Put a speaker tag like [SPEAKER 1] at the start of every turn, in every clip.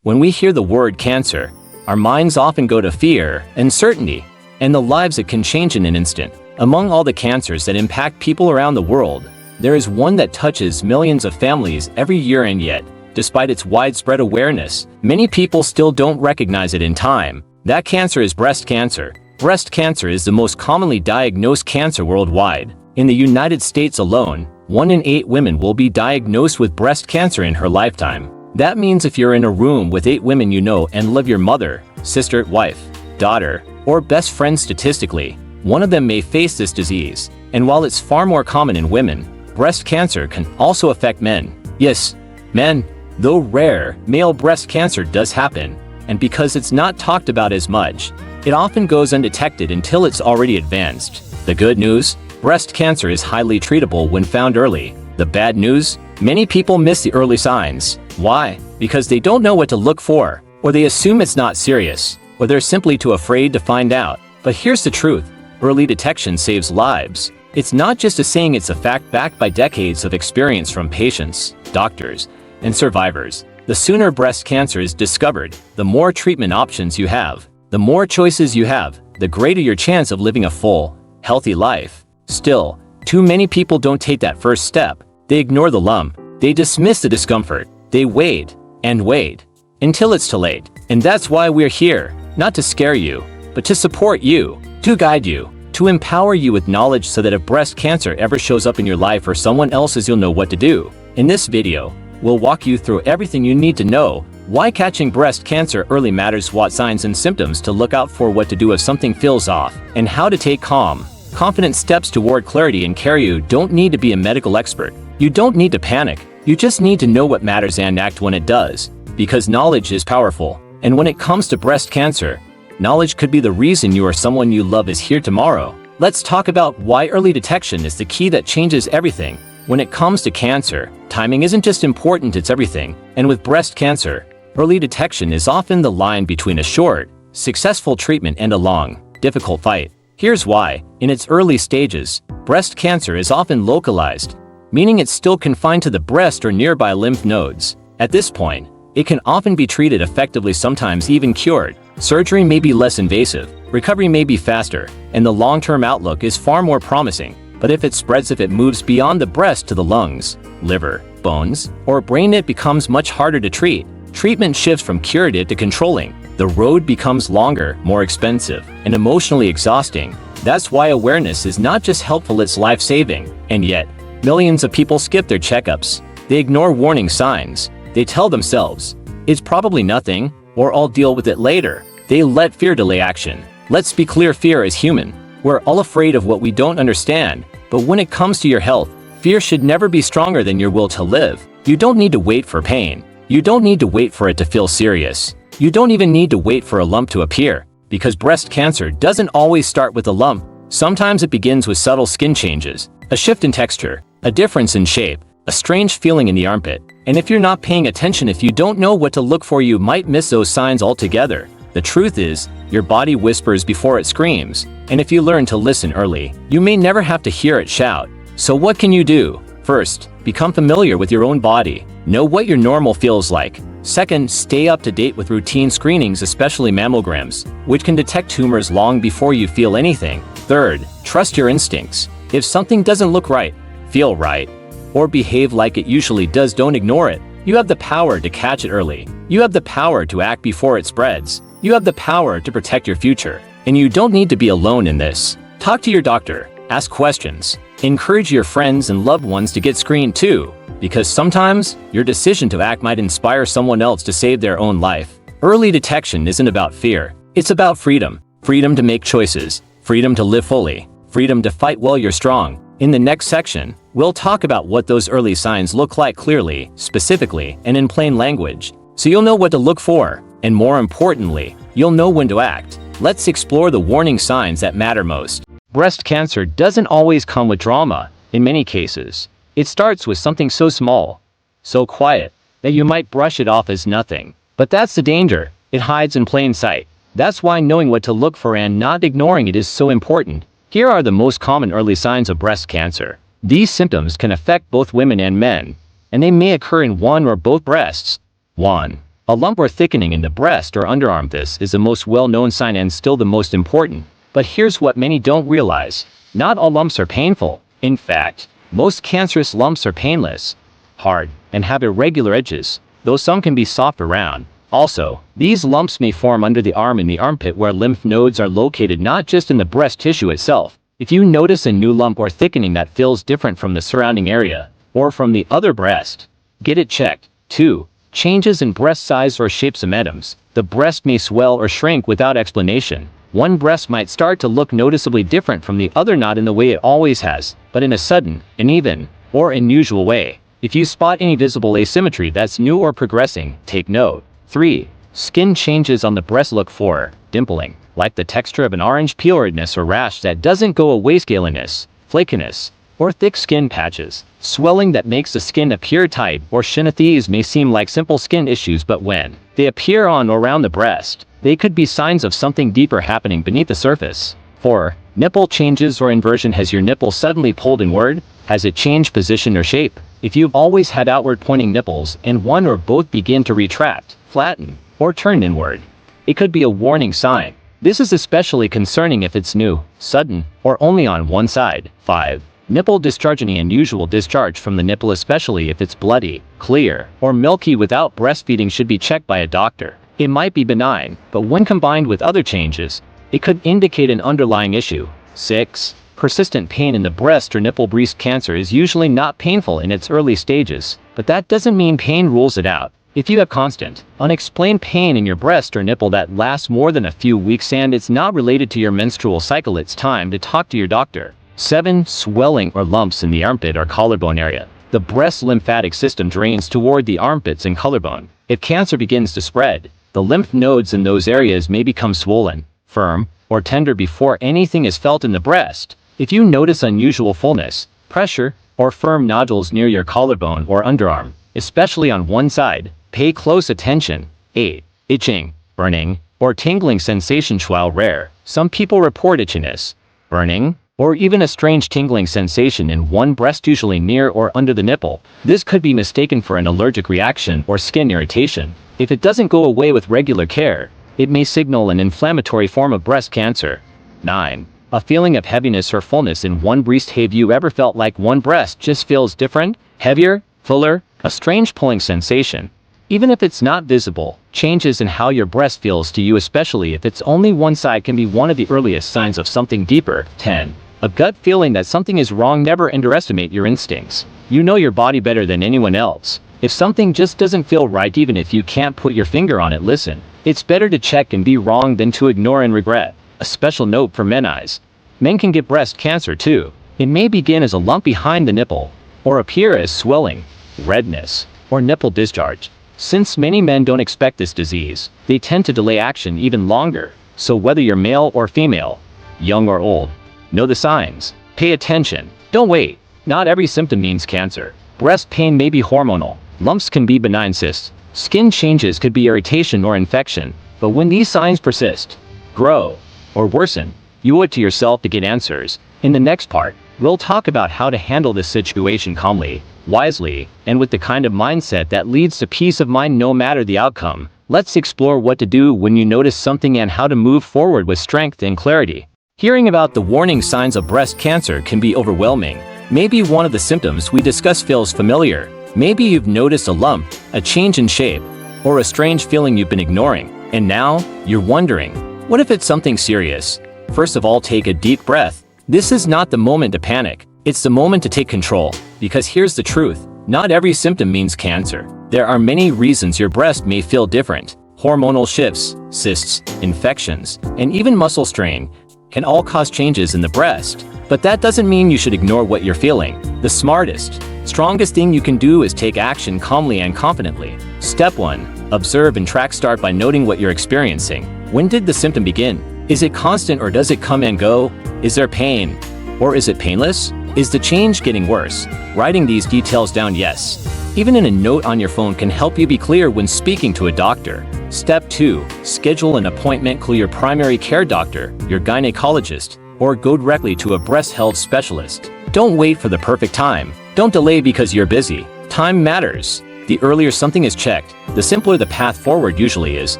[SPEAKER 1] When we hear the word cancer, our minds often go to fear, uncertainty, and the lives it can change in an instant. Among all the cancers that impact people around the world, there is one that touches millions of families every year, and yet, despite its widespread awareness, many people still don't recognize it in time. That cancer is breast cancer. Breast cancer is the most commonly diagnosed cancer worldwide. In the United States alone, 1 in 8 women will be diagnosed with breast cancer in her lifetime. That means if you're in a room with 8 women you know and love, your mother, sister, wife, daughter, or best friend, statistically, one of them may face this disease. And while it's far more common in women, breast cancer can also affect men. Yes, men. Though rare, male breast cancer does happen, and because it's not talked about as much, it often goes undetected until it's already advanced. The good news? Breast cancer is highly treatable when found early. The bad news? Many people miss the early signs. Why? Because they don't know what to look for, or they assume it's not serious, or they're simply too afraid to find out. But here's the truth. Early detection saves lives. It's not just a saying, it's a fact backed by decades of experience from patients, doctors, and survivors. The sooner breast cancer is discovered, the more treatment options you have. The more choices you have, the greater your chance of living a full, healthy life. Still, too many people don't take that first step. They ignore the lump. They dismiss the discomfort. They wait and wait until it's too late. And that's why we're here, not to scare you, but to support you, to guide you, to empower you with knowledge so that if breast cancer ever shows up in your life or someone else's, you'll know what to do. In this video, we'll walk you through everything you need to know: why catching breast cancer early matters, what signs and symptoms to look out for, what to do if something feels off, and how to take calm, confident steps toward clarity and care. You don't need to be a medical expert. You don't need to panic. You just need to know what matters and act when it does, because knowledge is powerful. And when it comes to breast cancer, knowledge could be the reason you or someone you love is here tomorrow. Let's talk about why early detection is the key that changes everything. When it comes to cancer, timing isn't just important, it's everything. And with breast cancer, early detection is often the line between a short, successful treatment and a long, difficult fight. Here's why. In its early stages, breast cancer is often localized, meaning it's still confined to the breast or nearby lymph nodes. At this point, it can often be treated effectively, sometimes even cured. Surgery may be less invasive, recovery may be faster, and the long-term outlook is far more promising. But if it spreads, if it moves beyond the breast to the lungs, liver, bones, or brain, it becomes much harder to treat. Treatment shifts from curative to controlling. The road becomes longer, more expensive, and emotionally exhausting. That's why awareness is not just helpful, it's life-saving. And yet, millions of people skip their checkups. They ignore warning signs. They tell themselves, it's probably nothing, or I'll deal with it later. They let fear delay action. Let's be clear, fear is human. We're all afraid of what we don't understand. But when it comes to your health, fear should never be stronger than your will to live. You don't need to wait for pain. You don't need to wait for it to feel serious. You don't even need to wait for a lump to appear, because breast cancer doesn't always start with a lump. Sometimes it begins with subtle skin changes, a shift in texture, a difference in shape, a strange feeling in the armpit. And if you're not paying attention, if you don't know what to look for, you might miss those signs altogether. The truth is, your body whispers before it screams, and if you learn to listen early, you may never have to hear it shout. So what can you do? First, become familiar with your own body. Know what your normal feels like. Second, stay up to date with routine screenings, especially mammograms, which can detect tumors long before you feel anything. Third, trust your instincts. If something doesn't look right, feel right, or behave like it usually does, don't ignore it. You have the power to catch it early. You have the power to act before it spreads. You have the power to protect your future. And you don't need to be alone in this. Talk to your doctor. Ask questions. Encourage your friends and loved ones to get screened too, because sometimes your decision to act might inspire someone else to save their own life. Early detection isn't about fear. It's about freedom. Freedom to make choices. Freedom to live fully. Freedom to fight while you're strong. In the next section, we'll talk about what those early signs look like clearly, specifically, and in plain language, so you'll know what to look for, and more importantly, you'll know when to act. Let's explore the warning signs that matter most. Breast cancer doesn't always come with drama. In many cases, it starts with something so small, so quiet, that you might brush it off as nothing. But that's the danger. It hides in plain sight. That's why knowing what to look for and not ignoring it is so important. Here are the most common early signs of breast cancer. These symptoms can affect both women and men, and they may occur in one or both breasts. 1. A lump or thickening in the breast or underarm. This is the most well-known sign and still the most important. But here's what many don't realize. Not all lumps are painful. In fact, most cancerous lumps are painless, hard, and have irregular edges, though some can be soft or round. Also, these lumps may form under the arm and the armpit where lymph nodes are located, not just in the breast tissue itself. If you notice a new lump or thickening that feels different from the surrounding area, or from the other breast, get it checked. 2. Changes in breast size or shape. Symptoms. The breast may swell or shrink without explanation. One breast might start to look noticeably different from the other, not in the way it always has, but in a sudden, uneven, or unusual way. If you spot any visible asymmetry that's new or progressing, take note. 3. Skin changes on the breast. Look for dimpling, like the texture of an orange peel, redness or rash that doesn't go away, scaliness, flakiness, or thick skin patches, swelling that makes the skin appear tight or shiny. These may seem like simple skin issues, but when they appear on or around the breast, they could be signs of something deeper happening beneath the surface. 4. Nipple changes or inversion. Has your nipple suddenly pulled inward? Has it changed position or shape? If you've always had outward pointing nipples and one or both begin to retract, flatten, or turn inward, it could be a warning sign. This is especially concerning if it's new, sudden, or only on one side. 5. Nipple discharge. Any unusual discharge from the nipple, especially if it's bloody, clear, or milky without breastfeeding, should be checked by a doctor. It might be benign, but when combined with other changes, it could indicate an underlying issue. 6. Persistent pain in the breast or nipple. Breast cancer is usually not painful in its early stages, but that doesn't mean pain rules it out. If you have constant, unexplained pain in your breast or nipple that lasts more than a few weeks and it's not related to your menstrual cycle, it's time to talk to your doctor. 7. Swelling or lumps in the armpit or collarbone area. The breast lymphatic system drains toward the armpits and collarbone. If cancer begins to spread, the lymph nodes in those areas may become swollen, firm, or tender before anything is felt in the breast. If you notice unusual fullness, pressure, or firm nodules near your collarbone or underarm, especially on one side, pay close attention. 8. Itching, burning, or tingling sensations. While rare, some people report itchiness, burning, or even a strange tingling sensation in one breast, usually near or under the nipple. This could be mistaken for an allergic reaction or skin irritation. If it doesn't go away with regular care, it may signal an inflammatory form of breast cancer. 9. A feeling of heaviness or fullness in one breast. Have you ever felt like one breast just feels different, heavier, fuller, a strange pulling sensation? Even if it's not visible, changes in how your breast feels to you, especially if it's only one side, can be one of the earliest signs of something deeper. 10. A gut feeling that something is wrong. Never underestimate your instincts. You know your body better than anyone else. If something just doesn't feel right, even if you can't put your finger on it, listen. It's better to check and be wrong than to ignore and regret. A special note for men's eyes. Men can get breast cancer too. It may begin as a lump behind the nipple, or appear as swelling, redness, or nipple discharge. Since many men don't expect this disease, they tend to delay action even longer. So whether you're male or female, young or old, know the signs. Pay attention. Don't wait. Not every symptom means cancer. Breast pain may be hormonal. Lumps can be benign. Cysts, skin changes could be irritation or infection. But when these signs persist, grow, or worsen, you owe it to yourself to get answers. In the next part, we'll talk about how to handle this situation calmly, wisely, and with the kind of mindset that leads to peace of mind no matter the outcome. Let's explore what to do when you notice something and how to move forward with strength and clarity. Hearing about the warning signs of breast cancer can be overwhelming. Maybe one of the symptoms we discuss feels familiar. Maybe you've noticed a lump, a change in shape, or a strange feeling you've been ignoring. And now, you're wondering, what if it's something serious? First of all, take a deep breath. This is not the moment to panic. It's the moment to take control. Because here's the truth. Not every symptom means cancer. There are many reasons your breast may feel different. Hormonal shifts, cysts, infections, and even muscle strain can all cause changes in the breast. But that doesn't mean you should ignore what you're feeling. The smartest, strongest thing you can do is take action calmly and confidently. Step 1. Observe and track. Start by noting what you're experiencing. When did the symptom begin? Is it constant or does it come and go? Is there pain? Or is it painless? Is the change getting worse? Writing these details down. Yes. Even in a note on your phone can help you be clear when speaking to a doctor. Step 2. Schedule an appointment. Call your primary care doctor, your gynecologist, or go directly to a breast health specialist. Don't wait for the perfect time. Don't delay because you're busy. Time matters. The earlier something is checked, the simpler the path forward usually is.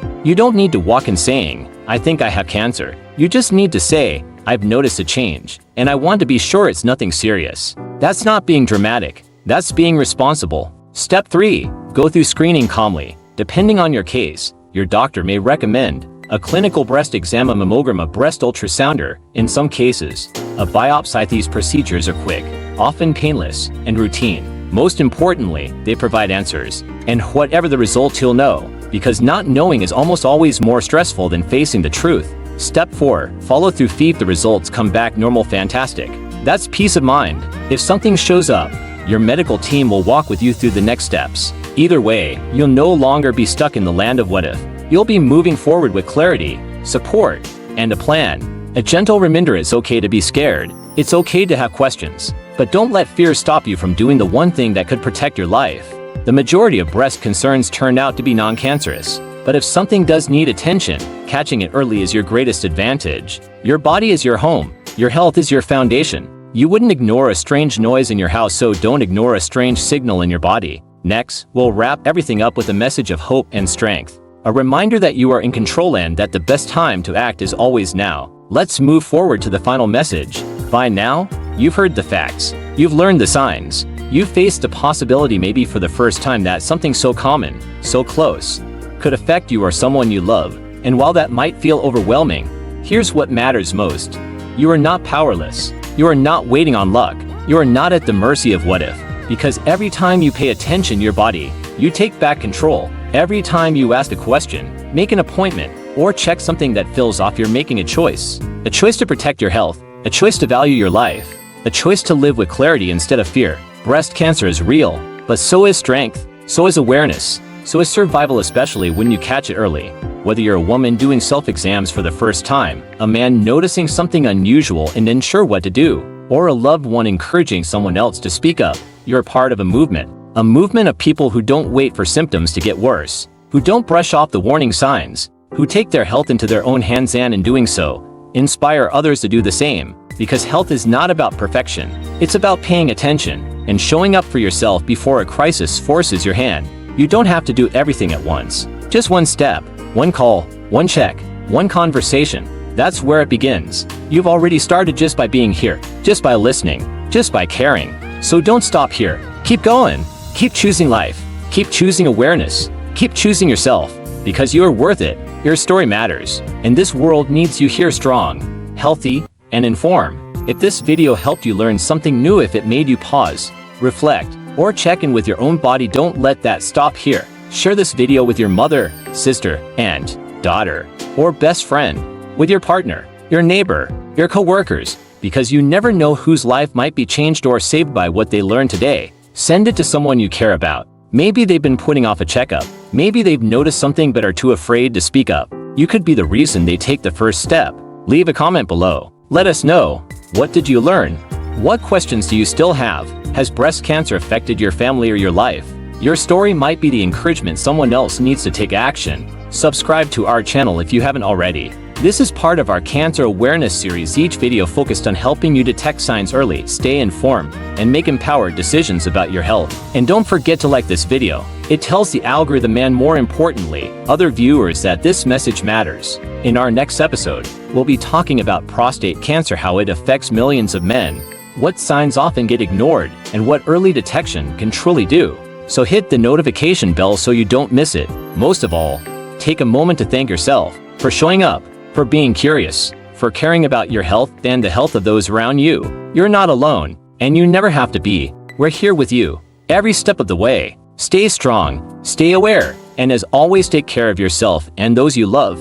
[SPEAKER 1] You don't need to walk in saying, "I think I have cancer." You just need to say, "I've noticed a change, and I want to be sure it's nothing serious." That's not being dramatic. That's being responsible. Step 3. Go through screening calmly. Depending on your case, your doctor may recommend a clinical breast exam, a mammogram, a breast ultrasounder. In some cases, a biopsy. These procedures are quick, often painless, and routine. Most importantly, they provide answers. And whatever the result, you'll know, because not knowing is almost always more stressful than facing the truth. Step 4. Follow through. If the results come back normal, fantastic. That's peace of mind. If something shows up, your medical team will walk with you through the next steps. Either way, you'll no longer be stuck in the land of what if. You'll be moving forward with clarity, support, and a plan. A gentle reminder: it's okay to be scared. It's okay to have questions. But don't let fear stop you from doing the one thing that could protect your life. The majority of breast concerns turn out to be non-cancerous. But if something does need attention, catching it early is your greatest advantage. Your body is your home. Your health is your foundation. You wouldn't ignore a strange noise in your house, so don't ignore a strange signal in your body. Next, we'll wrap everything up with a message of hope and strength. A reminder that you are in control and that the best time to act is always now. Let's move forward to the final message. By now, you've heard the facts. You've learned the signs. You've faced the possibility, maybe for the first time, that something so common, so close, could affect you or someone you love. And while that might feel overwhelming, here's what matters most. You are not powerless. You are not waiting on luck. You are not at the mercy of what if. Because every time you pay attention to your body, you take back control. Every time you ask a question, make an appointment, or check something that feels off, you're making a choice. A choice to protect your health. A choice to value your life. A choice to live with clarity instead of fear. Breast cancer is real, but so is strength. So is awareness. So is survival, especially when you catch it early. Whether you're a woman doing self-exams for the first time, a man noticing something unusual and unsure what to do, or a loved one encouraging someone else to speak up, you're part of a movement. A movement of people who don't wait for symptoms to get worse, who don't brush off the warning signs, who take their health into their own hands and, in doing so, inspire others to do the same. Because health is not about perfection. It's about paying attention and showing up for yourself before a crisis forces your hand. You don't have to do everything at once. Just one step, one call, one check, one conversation. That's where it begins. You've already started just by being here, just by listening, just by caring. So don't stop here. Keep going. Keep choosing life. Keep choosing awareness. Keep choosing yourself. Because you're worth it. Your story matters. And this world needs you here, strong, healthy, and informed. If this video helped you learn something new, if it made you pause, reflect, or check in with your own body, don't let that stop here. Share this video with your mother, sister, aunt, daughter, or best friend, with your partner, your neighbor, your co-workers, because you never know whose life might be changed or saved by what they learn today. Send it to someone you care about. Maybe they've been putting off a checkup. Maybe they've noticed something but are too afraid to speak up. You could be the reason they take the first step. Leave a comment below. Let us know. What did you learn? What questions do you still have? Has breast cancer affected your family or your life? Your story might be the encouragement someone else needs to take action. Subscribe to our channel if you haven't already. This is part of our Cancer Awareness series, each video focused on helping you detect signs early, stay informed, and make empowered decisions about your health. And don't forget to like this video. It tells the algorithm and, more importantly, other viewers that this message matters. In our next episode, we'll be talking about prostate cancer, how it affects millions of men, what signs often get ignored, and what early detection can truly do. So hit the notification bell so you don't miss it. Most of all, take a moment to thank yourself for showing up, for being curious, for caring about your health and the health of those around you. You're not alone, and you never have to be. We're here with you every step of the way. Stay strong, stay aware, and as always, take care of yourself and those you love.